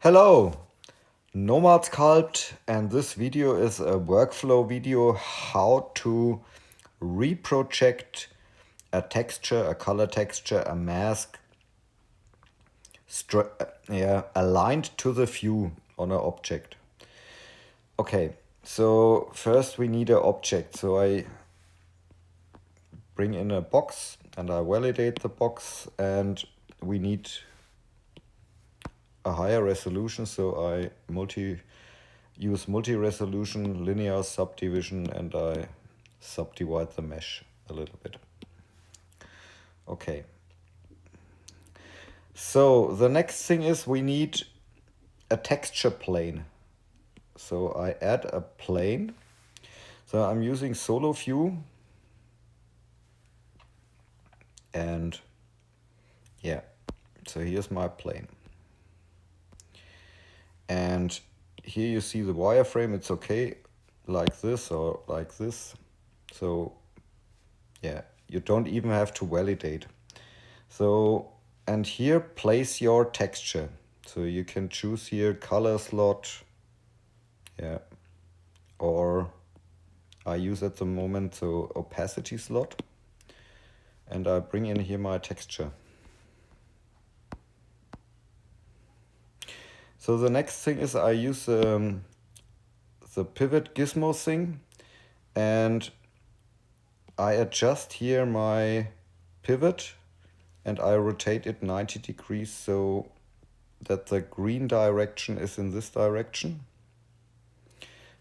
Hello, Nomad Sculpt, and this video is a workflow video how to reproject a texture, a color texture, a mask aligned to the view on an object. Okay, so first we need an object. So I bring in a box and I validate the box, and we need a higher resolution, so I use multi-resolution linear subdivision and I subdivide the mesh a little bit. Okay. So the next thing is we need a texture plane. So I add a plane. So I'm using solo view. And yeah, so here's my plane. And here you see the wireframe, it's okay like this or like this. So yeah, you don't even have to validate. So, and here place your texture. So you can choose here color slot, yeah, or I use at the moment so opacity slot, and I bring in here my texture. So the next thing is I use the pivot gizmo thing, and I adjust here my pivot and I rotate it 90 degrees so that the green direction is in this direction.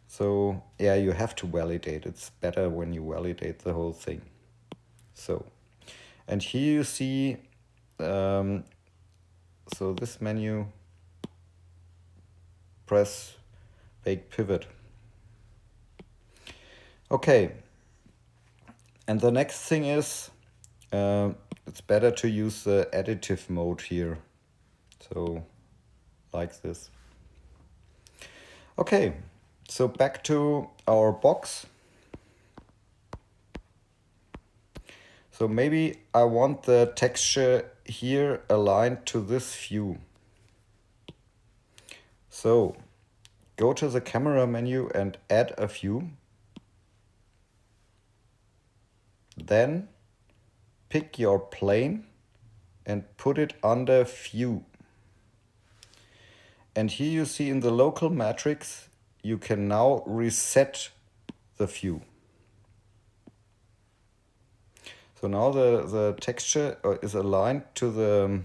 So yeah, you have to validate. It's better when you validate the whole thing. So, and here you see, so this menu, press bake pivot. Okay, and the next thing is, it's better to use the additive mode here. So like this. Okay, so back to our box. So maybe I want the texture here aligned to this view. So go to the camera menu and add a view. Then pick your plane and put it under view. And here you see in the local matrix, you can now reset the view. So now the texture is aligned to the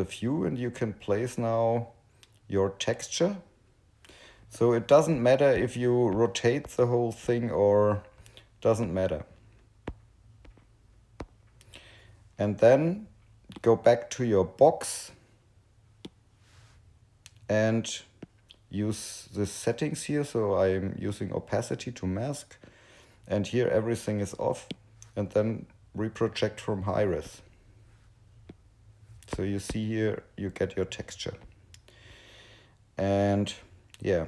view, and you can place now your texture. So it doesn't matter if you rotate the whole thing or doesn't matter. And then go back to your box and use the settings here. So I'm using opacity to mask, and here everything is off, and then reproject from high res. So you see here, you get your texture. And yeah,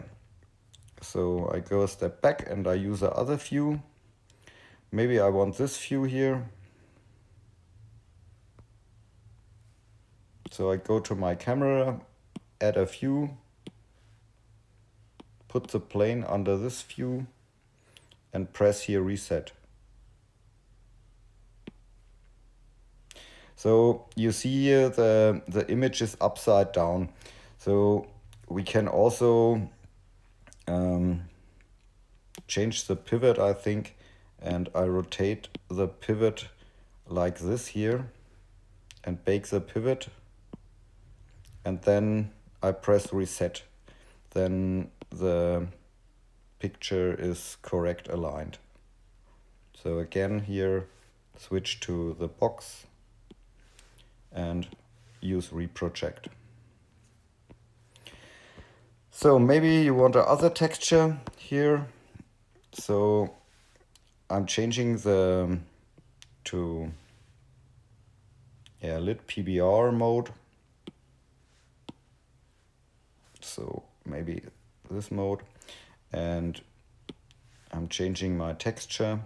so I go a step back and I use the other view. Maybe I want this view here. So I go to my camera, add a view, put the plane under this view and press here reset. So you see here the image is upside down. So we can also change the pivot, I think, and I rotate the pivot like this here and bake the pivot, and then I press reset. Then the picture is correct aligned. So again here, switch to the box and use reproject. So maybe you want another texture here. So I'm changing the to lit PBR mode. So maybe this mode, and I'm changing my texture,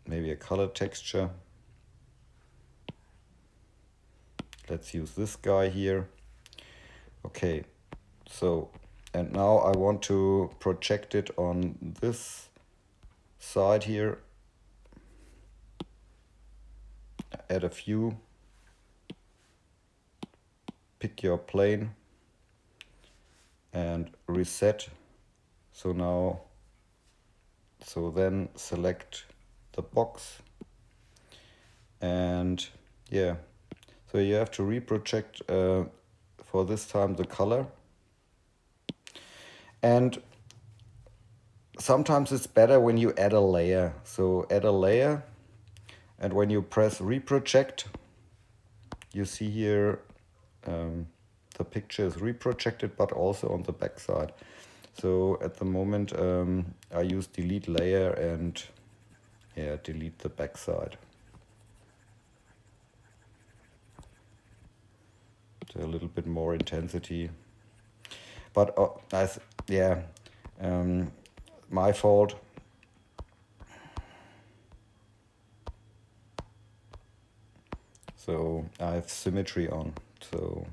maybe a color texture let's use this guy here. Okay, so, and now I want to project it on this side here. Add a view, pick your plane and reset. So now, so then select the box, and yeah, so you have to reproject for this time the color. And sometimes it's better when you add a layer. So add a layer, and when you press reproject, you see here the picture is reprojected, but also on the back side. So at the moment I use delete layer and yeah, delete the back side. So a little bit more intensity. But yeah, my fault. So I have symmetry on. So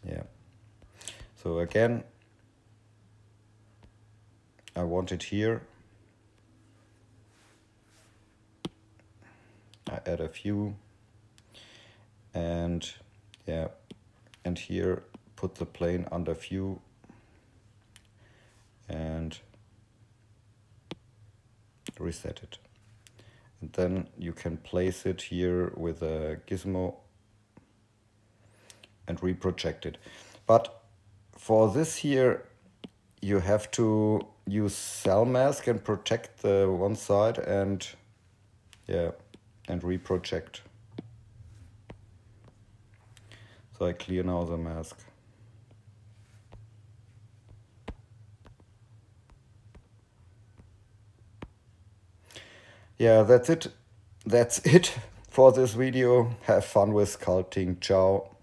yeah. So again, I want it here. I add a view, and yeah, and here put the plane under view and reset it. And then you can place it here with a gizmo and reproject it. But for this here, you have to use cell mask and protect the one side and yeah, and reproject. So I clear now the mask. Yeah, that's it. That's it for this video. Have fun with sculpting. Ciao.